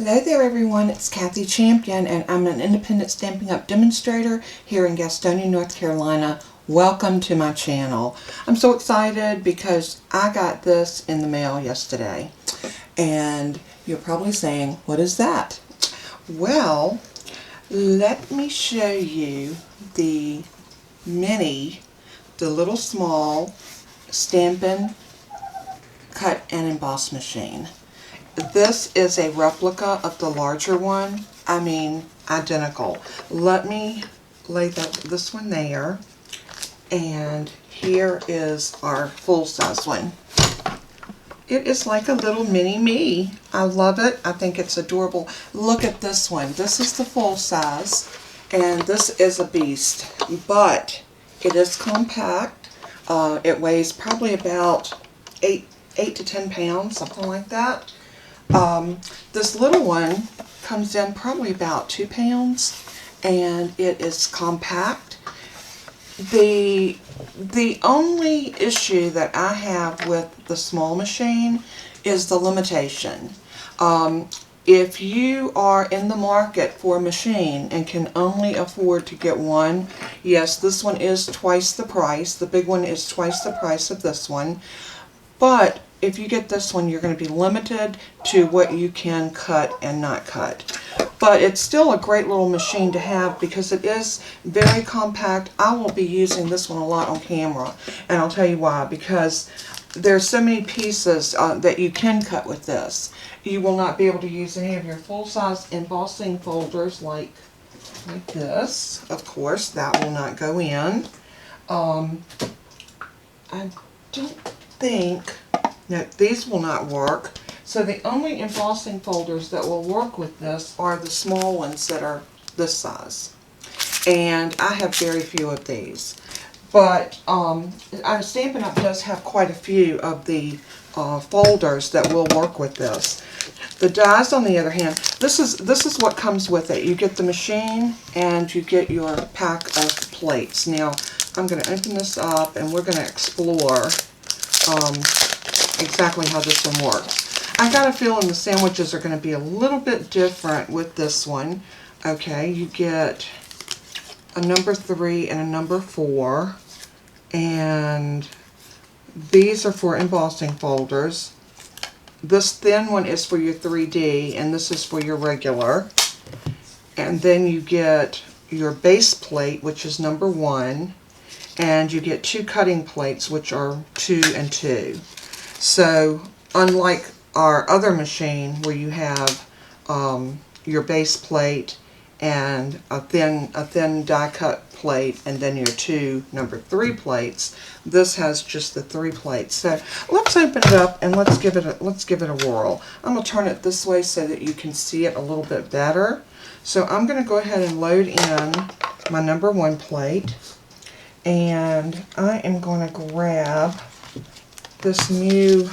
Hello there everyone, it's Kathy Champion and I'm an independent Stampin' Up! Demonstrator here in Gastonia, North Carolina. Welcome to my channel. I'm so excited because I got this in the mail yesterday. And you're probably saying, what is that? Well, let me show you the little small Stampin' cut and emboss machine. This is a replica of the larger one. I mean, identical. Let me lay this one there. And here is our full-size one. It is like a little mini me. I love it. I think it's adorable. Look at this one. This is the full size. And this is a beast. But it is compact. It weighs probably about 8 to 10 pounds, something like that. This little one comes in probably about 2 pounds, and it is compact. The only issue that I have with the small machine is the limitation. If you are in the market for a machine and can only afford to get one, yes, this one is twice the price. The big one is twice the price of this one. But if you get this one, you're going to be limited to what you can cut and not cut. But it's still a great little machine to have because it is very compact. I will be using this one a lot on camera, and I'll tell you why. Because there's so many pieces that you can cut with this. You will not be able to use any of your full-size embossing folders like this. Of course, that will not go in. I don't think... No, these will not work. So the only embossing folders that will work with this are the small ones that are this size. And I have very few of these. But Stampin' Up! Does have quite a few of the folders that will work with this. The dies, on the other hand, this is what comes with it. You get the machine and you get your pack of plates. Now, I'm going to open this up and we're going to explore exactly how this one works. I got a feeling the sandwiches are going to be a little bit different with this one. Okay, you get a number 3 and a number 4, and these are for embossing folders. This thin one is for your 3D, and this is for your regular. And then you get your base plate, which is number 1, and you get 2 cutting plates, which are 2 and 2. So, unlike our other machine where you have your base plate and a thin die cut plate and then your 2 number 3 plates, this has just the 3 plates. So let's open it up and let's give it a whirl. I'm going to turn it this way so that you can see it a little bit better. So I'm going to go ahead and load in my number 1 plate, and I am going to grab this new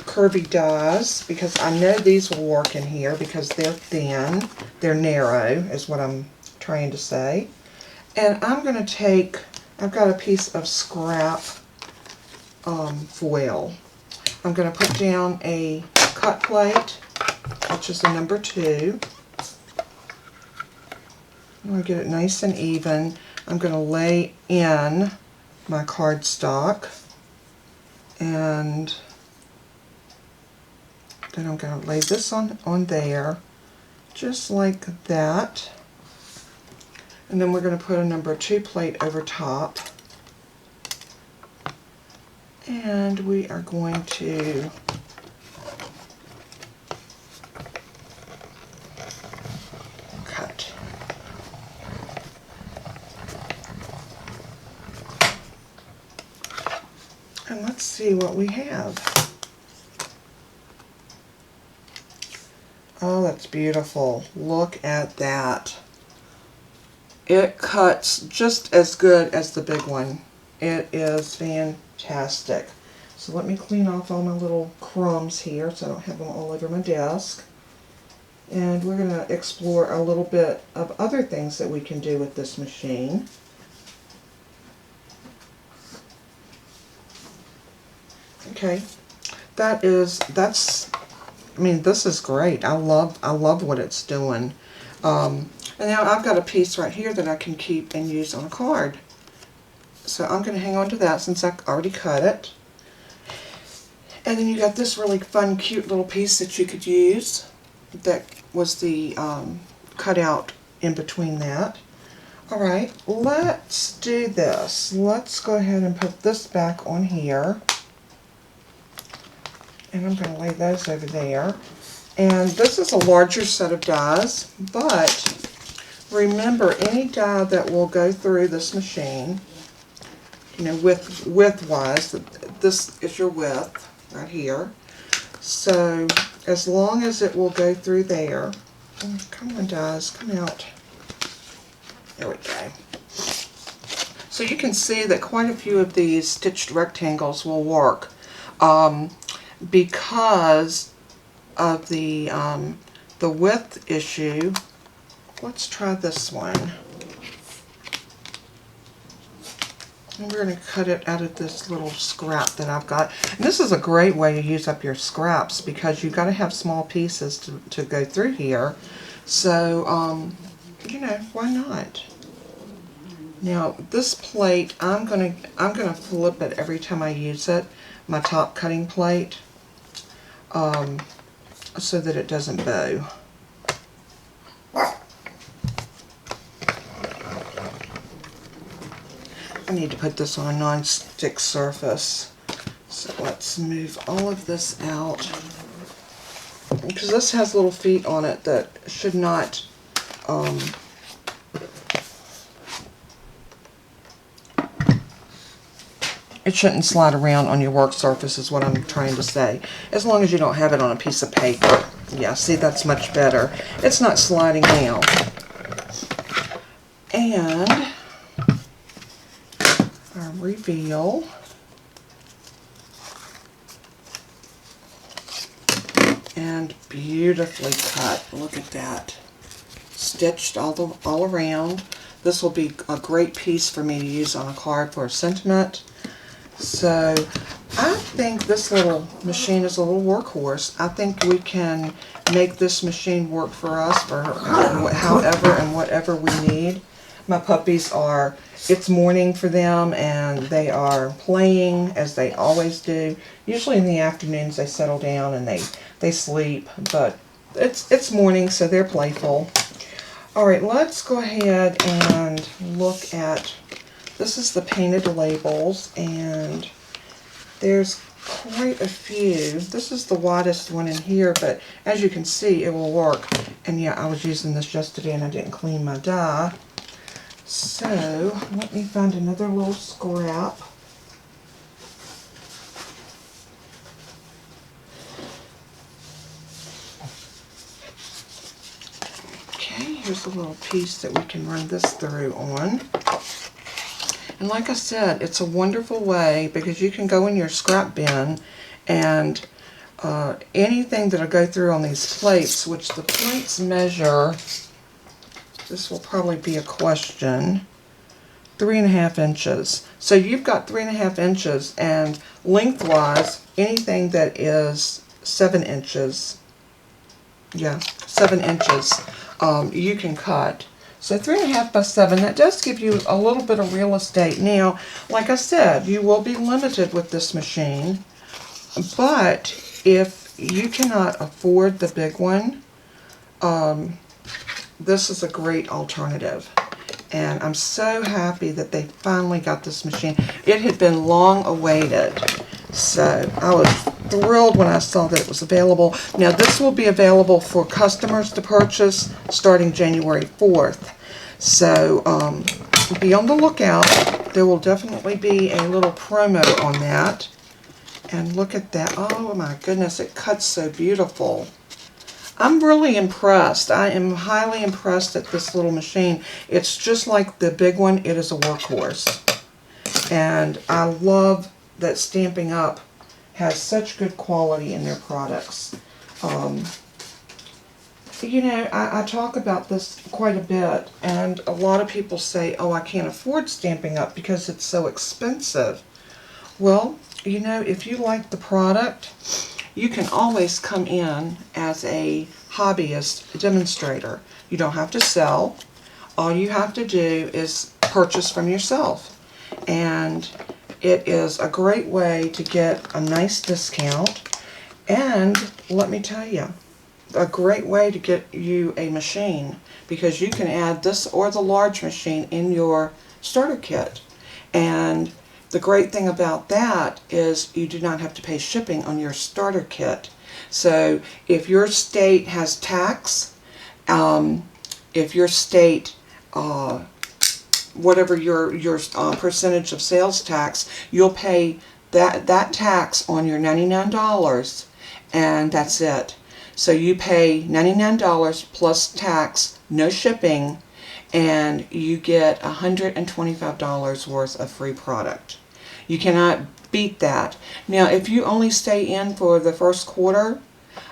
curvy dies, because I know these will work in here because they're thin, they're narrow is what I'm trying to say. And I'm going to take, I've got a piece of scrap foil. I'm going to put down a cut plate, which is the number 2. I'm going to get it nice and even. I'm going to lay in my cardstock, and then I'm going to lay this on there, just like that. And then we're going to put a number 2 plate over top. And we are going to cut. And let's see what we have. Oh, that's beautiful. Look at that. It cuts just as good as the big one. It is fantastic. So let me clean off all my little crumbs here so I don't have them all over my desk. And we're going to explore a little bit of other things that we can do with this machine. Okay, that's I mean, this is great. I love what it's doing. And now I've got a piece right here that I can keep and use on a card. So I'm going to hang on to that since I already cut it. And then you got this really fun, cute little piece that you could use. That was the cutout in between that. Alright, let's do this. Let's go ahead and put this back on here. And I'm going to lay those over there. And this is a larger set of dies, but remember, any die that will go through this machine, you know, width-wise, this is your width right here. So as long as it will go through there, come on dies, come out. There we go. So you can see that quite a few of these stitched rectangles will work because of the width issue. Let's try this one. And we're going to cut it out of this little scrap that I've got. And this is a great way to use up your scraps because you've got to have small pieces to go through here. So, you know, why not? Now, this plate, I'm gonna flip it every time I use it, my top cutting plate, so that it doesn't bow. I need to put this on a non-stick surface. So let's move all of this out. Because this has little feet on it that should not, it shouldn't slide around on your work surface is what I'm trying to say. As long as you don't have it on a piece of paper. Yeah, see, that's much better. It's not sliding now. And our reveal. And beautifully cut. Look at that. Stitched all around. This will be a great piece for me to use on a card for a sentiment. So I think this little machine is a little workhorse. I think we can make this machine work for us for however and whatever we need. My puppies are, it's morning for them and they are playing as they always do. Usually in the afternoons they settle down and they sleep, but it's morning so they're playful. Alright, let's go ahead and look at, this is the painted labels, and there's quite a few. This is the widest one in here, but as you can see, it will work. And yeah, I was using this yesterday and I didn't clean my die. So, let me find another little scrap. Okay, here's a little piece that we can run this through on. And like I said, it's a wonderful way because you can go in your scrap bin and anything that'll go through on these plates, which the plates measure, this will probably be a question, 3.5 inches. So you've got 3.5 inches, and lengthwise, anything that is 7 inches, yeah, 7 inches, you can cut. So 3.5 by 7, that does give you a little bit of real estate. Now, like I said, you will be limited with this machine, but if you cannot afford the big one, this is a great alternative. And I'm so happy that they finally got this machine. It had been long awaited, so I was thrilled when I saw that it was available. Now this will be available for customers to purchase starting January 4th. So be on the lookout. There will definitely be a little promo on that. And look at that. Oh my goodness, it cuts so beautiful. I'm really impressed. I am highly impressed at this little machine. It's just like the big one. It is a workhorse. And I love that Stampin' Up! Has such good quality in their products. You know, I talk about this quite a bit, and a lot of people say, oh, I can't afford Stampin' Up! Because it's so expensive. Well, you know, if you like the product, you can always come in as a hobbyist demonstrator. You don't have to sell. All you have to do is purchase from yourself. And it is a great way to get a nice discount. And let me tell you, a great way to get you a machine, because you can add this or the large machine in your starter kit. And the great thing about that is you do not have to pay shipping on your starter kit. So if your state has tax, if your state, whatever your percentage of sales tax, you'll pay that tax on your $99, and that's it. So you pay $99 plus tax, no shipping, and you get $125 worth of free product. You cannot beat that. Now, if you only stay in for the first quarter,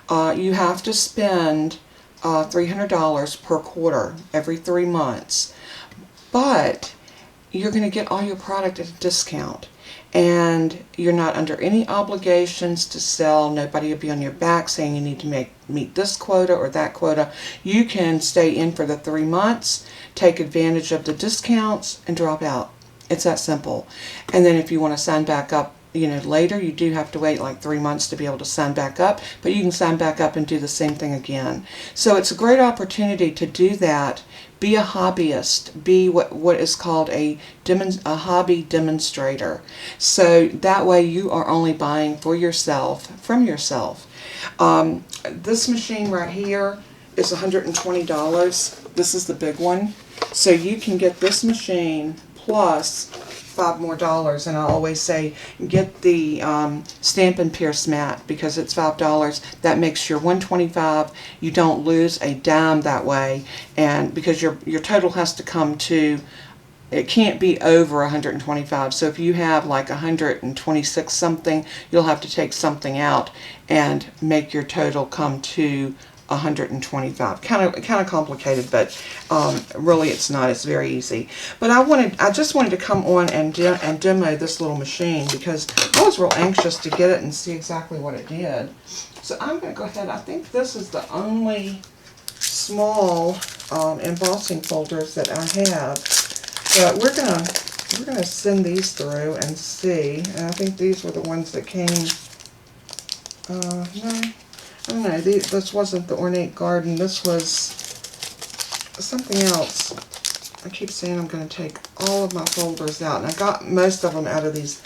you have to spend $300 per quarter every 3 months. But you're going to get all your product at a discount. And you're not under any obligations to sell. Nobody will be on your back saying you need to meet this quota or that quota. You can stay in for the 3 months, take advantage of the discounts, and drop out. It's that simple. And then if you want to sign back up, later, you do have to wait like 3 months to be able to sign back up, but you can sign back up and do the same thing again. So it's a great opportunity to do that. Be a hobbyist. Be what is called a hobby demonstrator. So that way you are only buying for yourself, from yourself. This machine right here is $120. This is the big one. So you can get this machine plus $5 more, and I always say get the Stampin' Pierce mat because it's $5. That makes your $125. You don't lose a dime that way, and because your total has to come to, it can't be over 125. So if you have like 126 something, you'll have to take something out and make your total come to 125. Kind of complicated, but really it's not. It's very easy. But I just wanted to come on and demo this little machine because I was real anxious to get it and see exactly what it did. So I'm going to go ahead. I think this is the only small embossing folders that I have. But we're gonna send these through and see. And I think these were the ones that came. No. I don't know, this wasn't the Ornate Garden, this was something else. I keep saying I'm going to take all of my folders out, and I got most of them out of these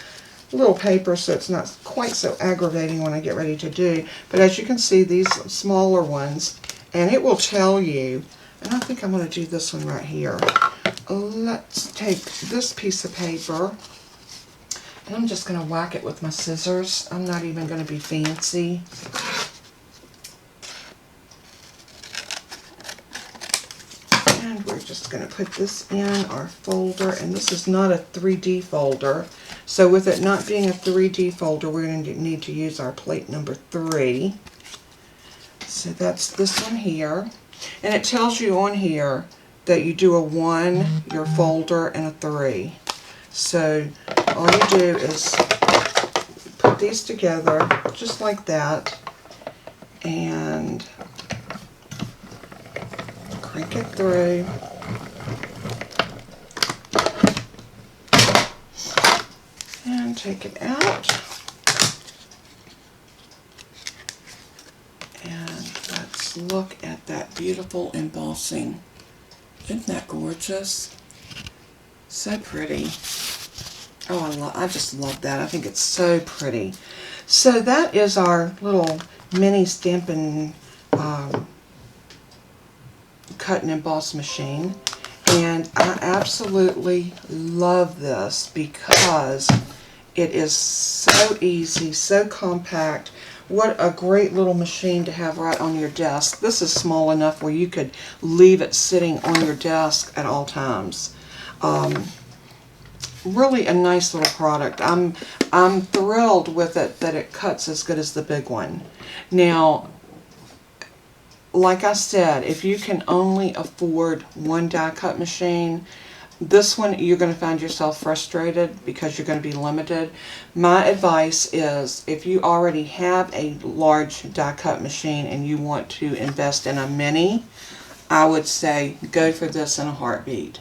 little papers, so it's not quite so aggravating when I get ready to do. But as you can see, these smaller ones, and it will tell you, and I think I'm going to do this one right here. Let's take this piece of paper, and I'm just going to whack it with my scissors. I'm not even going to be fancy. And we're just going to put this in our folder, and this is not a 3D folder. So with it not being a 3D folder, we're going to need to use our plate number 3. So that's this one here. And it tells you on here that you do a 1, your folder, and a 3. So all you do is put these together just like that, and crank it through. And take it out. And let's look at that beautiful embossing. Isn't that gorgeous? So pretty. Oh, I just love that. I think it's so pretty. So that is our little mini Stampin' cut and emboss machine, and I absolutely love this because it is so easy, so compact. What a great little machine to have right on your desk. This is small enough where you could leave it sitting on your desk at all times. Really a nice little product. I'm thrilled with it that it cuts as good as the big one. Now, like I said, if you can only afford one die cut machine, This one, you're going to find yourself frustrated because you're going to be limited. My advice is, if you already have a large die cut machine and you want to invest in a mini, I would say go for this in a heartbeat.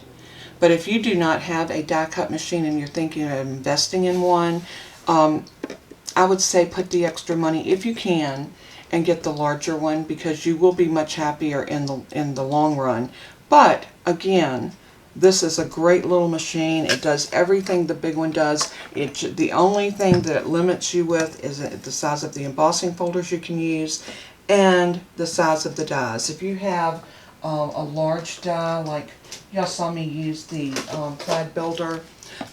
But if you do not have a die cut machine and you're thinking of investing in one, I would say put the extra money, if you can, and get the larger one, because you will be much happier in the long run. But again, this is a great little machine. It does everything the big one does. The only thing that it limits you with is the size of the embossing folders you can use and the size of the dies. If you have a large die, like y'all saw me use the plaid builder,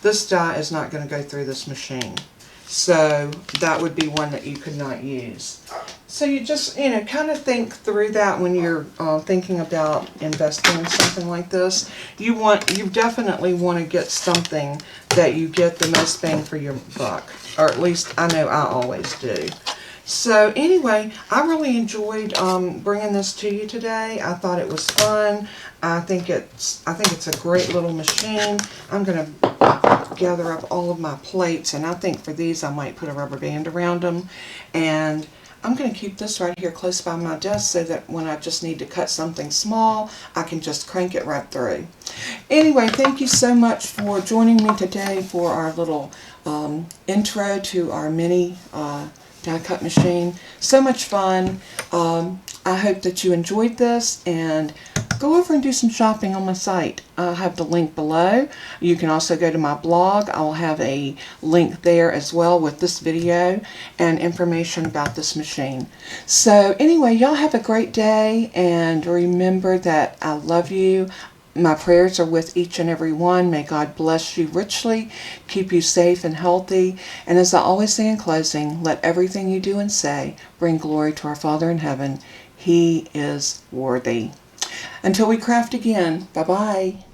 this die is not going to go through this machine. So that would be one that you could not use. So you just, kind of think through that when you're thinking about investing in something like this. You definitely want to get something that you get the most bang for your buck. Or at least I know I always do. So anyway, I really enjoyed bringing this to you today. I thought it was fun. I think it's a great little machine. I'm going to gather up all of my plates, and I think for these I might put a rubber band around them. And I'm going to keep this right here close by my desk so that when I just need to cut something small, I can just crank it right through. Anyway, thank you so much for joining me today for our little intro to our mini die cut machine. So much fun. I hope that you enjoyed this, and go over and do some shopping on my site. I'll have the link below. You can also go to my blog. I'll have a link there as well with this video and information about this machine. So anyway, y'all have a great day, and remember that I love you. My prayers are with each and every one. May God bless you richly, keep you safe and healthy. And as I always say in closing, let everything you do and say bring glory to our Father in heaven. He is worthy. Until we craft again, bye-bye.